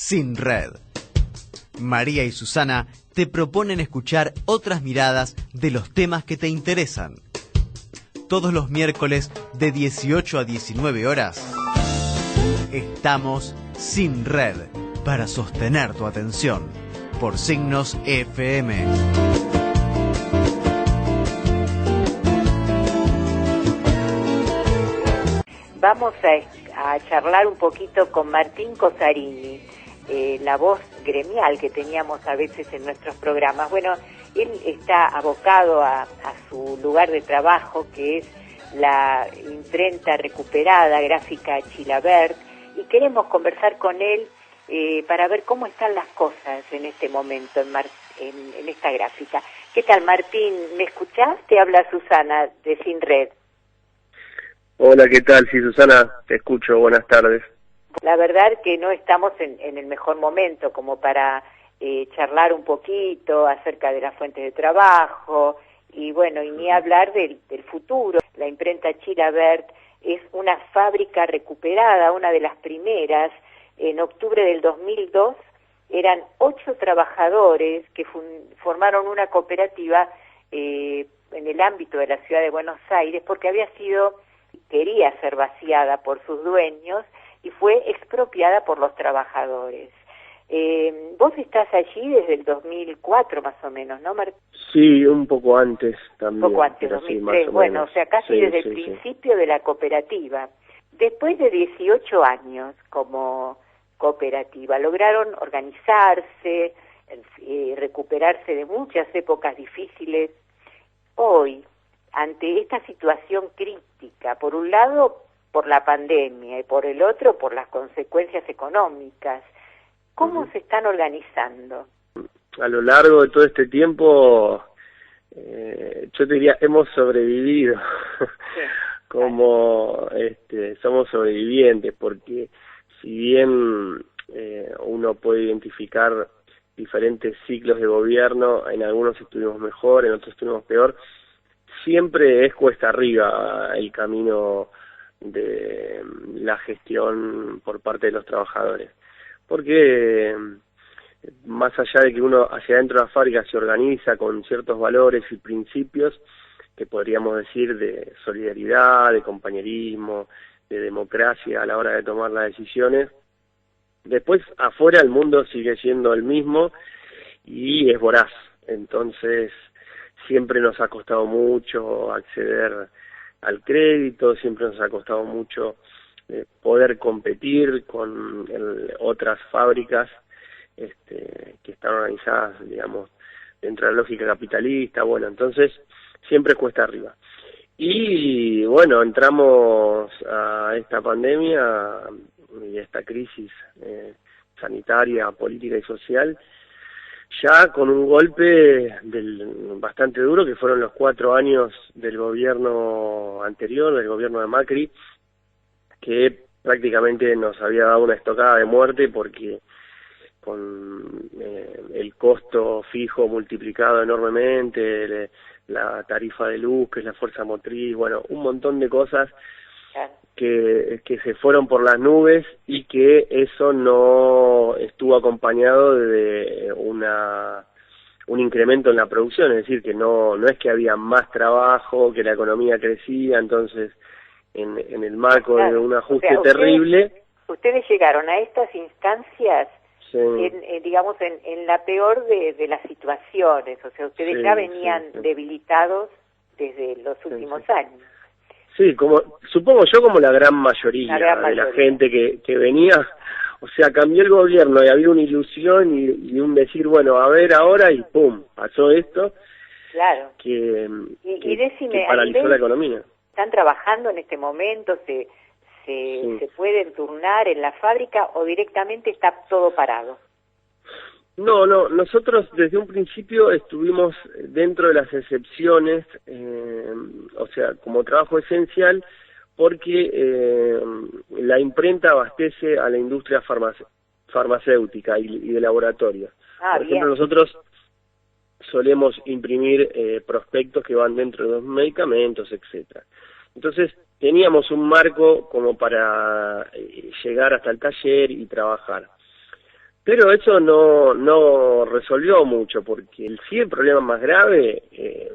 Sin Red. María y Susana te proponen escuchar otras miradas de los temas que te interesan. Todos los miércoles de 18 a 19 horas. Estamos Sin Red para sostener tu atención por Signos FM. Vamos a charlar un poquito con Martín Cosarini, la voz gremial que teníamos a veces en nuestros programas. Bueno, él está abocado a su lugar de trabajo, que es la imprenta recuperada gráfica Chilavert, y queremos conversar con él para ver cómo están las cosas en este momento en esta gráfica. ¿Qué tal, Martín? ¿Me escuchás? Te habla Susana de Sin Red. Hola, ¿qué tal? Sí, Susana, te escucho, buenas tardes. La verdad que no estamos en el mejor momento como para charlar un poquito acerca de las fuentes de trabajo y bueno, y ni hablar del futuro. La imprenta Chilavert es una fábrica recuperada, una de las primeras. En octubre del 2002 eran 8 trabajadores que formaron una cooperativa en el ámbito de la ciudad de Buenos Aires porque quería ser vaciada por sus dueños y fue expropiada por los trabajadores. Vos estás allí desde el 2004 más o menos, ¿no, Martín? Sí, un poco antes también. Un poco antes, 2003, sí, bueno, o sea, casi sí, desde el sí, principio de la cooperativa. Después de 18 años como cooperativa, lograron organizarse, recuperarse de muchas épocas difíciles. Hoy, ante esta situación crítica, por un lado por la pandemia y por el otro por las consecuencias económicas, ¿cómo se están organizando? A lo largo de todo este tiempo, yo te diría, hemos sobrevivido, sí, como somos sobrevivientes, porque si bien uno puede identificar diferentes ciclos de gobierno, en algunos estuvimos mejor, en otros estuvimos peor, siempre es cuesta arriba el camino de la gestión por parte de los trabajadores, porque más allá de que uno hacia adentro de la fábrica se organiza con ciertos valores y principios que podríamos decir de solidaridad, de compañerismo, de democracia a la hora de tomar las decisiones, después afuera el mundo sigue siendo el mismo y es voraz. Entonces siempre nos ha costado mucho acceder al crédito, siempre nos ha costado mucho poder competir con otras fábricas que están organizadas, digamos, dentro de la lógica capitalista. Bueno, entonces siempre cuesta arriba. Y bueno, entramos a esta pandemia y a esta crisis sanitaria, política y social, ya con un golpe bastante duro, que fueron los 4 años del gobierno anterior, del gobierno de Macri, que prácticamente nos había dado una estocada de muerte porque con el costo fijo multiplicado enormemente, la tarifa de luz, que es la fuerza motriz, bueno, un montón de cosas que se fueron por las nubes y que eso no estuvo acompañado de un incremento en la producción, es decir, que no es que había más trabajo, que la economía crecía, entonces en el marco de un ajuste terrible. Ustedes llegaron a estas instancias, sí, digamos, en la peor de las situaciones, o sea, ustedes ya venían debilitados desde los últimos años. Sí, supongo yo como la gran mayoría de la gente que venía, o sea, cambió el gobierno y había una ilusión y un decir, bueno, a ver ahora, y pum, pasó esto, claro, que decime, paralizó la economía. ¿Están trabajando en este momento? ¿Se pueden turnar en la fábrica o directamente está todo parado? No, nosotros desde un principio estuvimos dentro de las excepciones, o sea, como trabajo esencial, porque la imprenta abastece a la industria farmacéutica y de laboratorio. Por ejemplo, nosotros solemos imprimir prospectos que van dentro de los medicamentos, etcétera. Entonces, teníamos un marco como para llegar hasta el taller y trabajar. Pero eso no resolvió mucho, porque el problema más grave,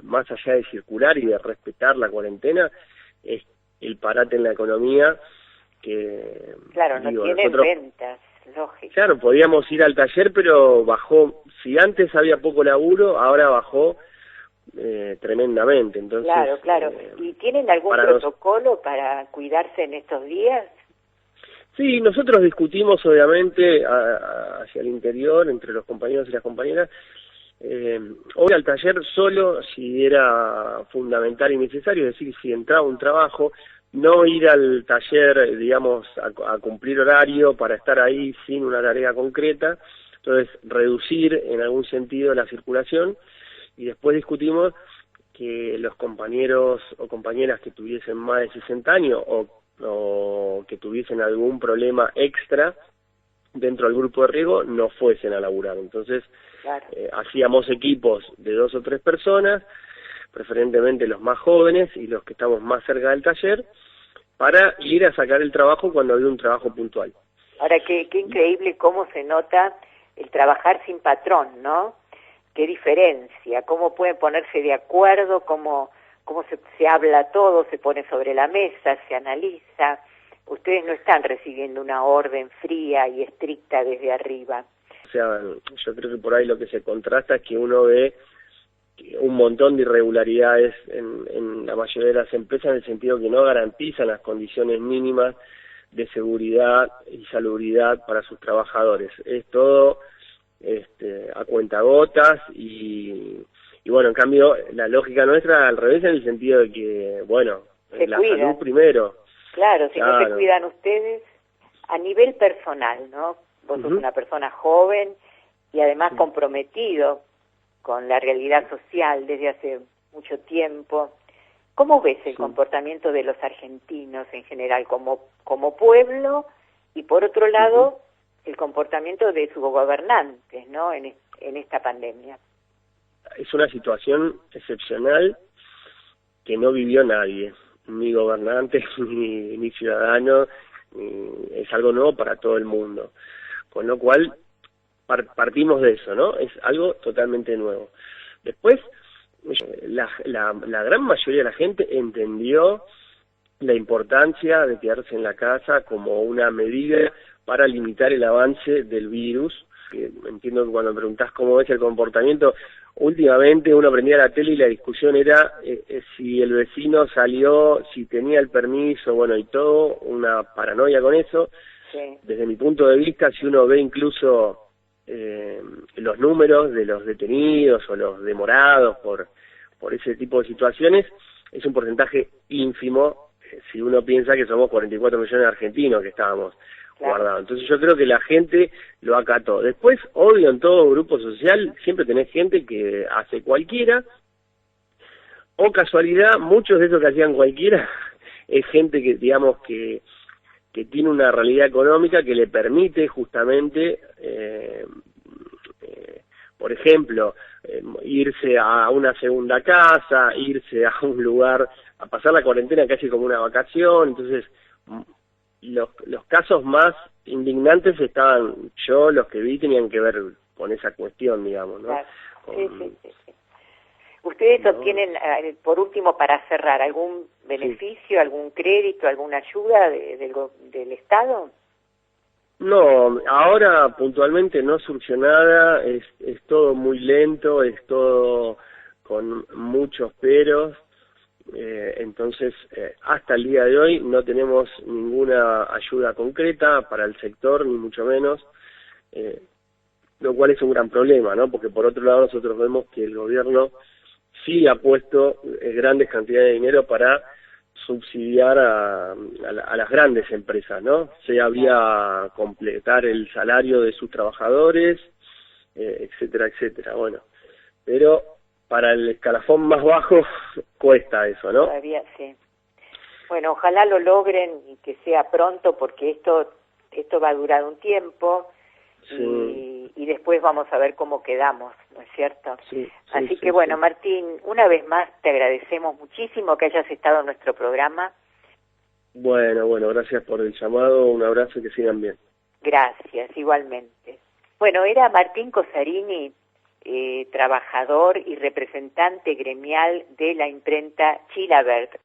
más allá de circular y de respetar la cuarentena, es el parate en la economía. Que, claro, no tienen ventas, lógico. Claro, podíamos ir al taller, pero bajó. Si antes había poco laburo, ahora bajó tremendamente. Entonces, claro. ¿Y tienen algún protocolo para cuidarse en estos días? Sí, nosotros discutimos obviamente hacia el interior, entre los compañeros y las compañeras, hoy al taller solo si era fundamental y necesario, es decir, si entraba un trabajo, no ir al taller, digamos, a cumplir horario para estar ahí sin una tarea concreta, entonces reducir en algún sentido la circulación, y después discutimos que los compañeros o compañeras que tuviesen más de 60 años o que tuviesen algún problema extra dentro del grupo de riesgo no fuesen a laburar. Entonces, claro, hacíamos equipos de 2 o 3 personas, preferentemente los más jóvenes y los que estamos más cerca del taller, para ir a sacar el trabajo cuando había un trabajo puntual. Ahora, qué increíble cómo se nota el trabajar sin patrón, ¿no? Qué diferencia, cómo pueden ponerse de acuerdo, cómo se habla todo, se pone sobre la mesa, se analiza. Ustedes no están recibiendo una orden fría y estricta desde arriba. O sea, yo creo que por ahí lo que se contrasta es que uno ve un montón de irregularidades en la mayoría de las empresas, en el sentido que no garantizan las condiciones mínimas de seguridad y salubridad para sus trabajadores. Es todo a cuentagotas y bueno, en cambio la lógica nuestra al revés, en el sentido de que, bueno, la salud primero. Claro, si no se cuidan ustedes a nivel personal, ¿no? Vos sos una persona joven y además comprometido con la realidad social desde hace mucho tiempo. ¿Cómo ves el comportamiento de los argentinos en general como pueblo y por otro lado el comportamiento de sus gobernantes, ¿no? en esta pandemia? Es una situación excepcional que no vivió nadie, ni gobernantes, ni ciudadanos, es algo nuevo para todo el mundo. Con lo cual, partimos de eso, ¿no? Es algo totalmente nuevo. Después, la gran mayoría de la gente entendió la importancia de quedarse en la casa como una medida para limitar el avance del virus. Que entiendo que cuando me preguntás cómo es el comportamiento, últimamente uno prendía la tele y la discusión era si el vecino salió, si tenía el permiso, bueno, y todo, una paranoia con eso. Sí. Desde mi punto de vista, si uno ve incluso los números de los detenidos o los demorados por ese tipo de situaciones, es un porcentaje ínfimo si uno piensa que somos 44 millones de argentinos que estábamos guardados. Entonces yo creo que la gente lo acató. Después, obvio, en todo grupo social siempre tenés gente que hace cualquiera, o casualidad, muchos de esos que hacían cualquiera es gente que, digamos, que tiene una realidad económica que le permite justamente, por ejemplo, irse a una segunda casa, irse a un lugar, a pasar la cuarentena casi como una vacación. Entonces, los casos más indignantes los que vi tenían que ver con esa cuestión, digamos, ¿no? Claro. Sí. ¿Ustedes obtienen, por último, para cerrar, algún beneficio, algún crédito, alguna ayuda del Estado? No, ahora puntualmente no surgió nada, es todo muy lento, es todo con muchos peros, entonces hasta el día de hoy no tenemos ninguna ayuda concreta para el sector, ni mucho menos, lo cual es un gran problema, ¿no? Porque por otro lado nosotros vemos que el gobierno sí ha puesto grandes cantidades de dinero para subsidiar a las grandes empresas, ¿no? Sea vía completar el salario de sus trabajadores, etcétera, etcétera. Bueno, pero para el escalafón más bajo cuesta eso, ¿no? Todavía sí. Bueno, ojalá lo logren y que sea pronto, porque esto va a durar un tiempo. Sí. Y después vamos a ver cómo quedamos, ¿no es cierto? Sí, Así que bueno, Martín, una vez más te agradecemos muchísimo que hayas estado en nuestro programa. Bueno, gracias por el llamado, un abrazo y que sigan bien. Gracias, igualmente. Bueno, era Martín Cosarini, trabajador y representante gremial de la imprenta Chilavert.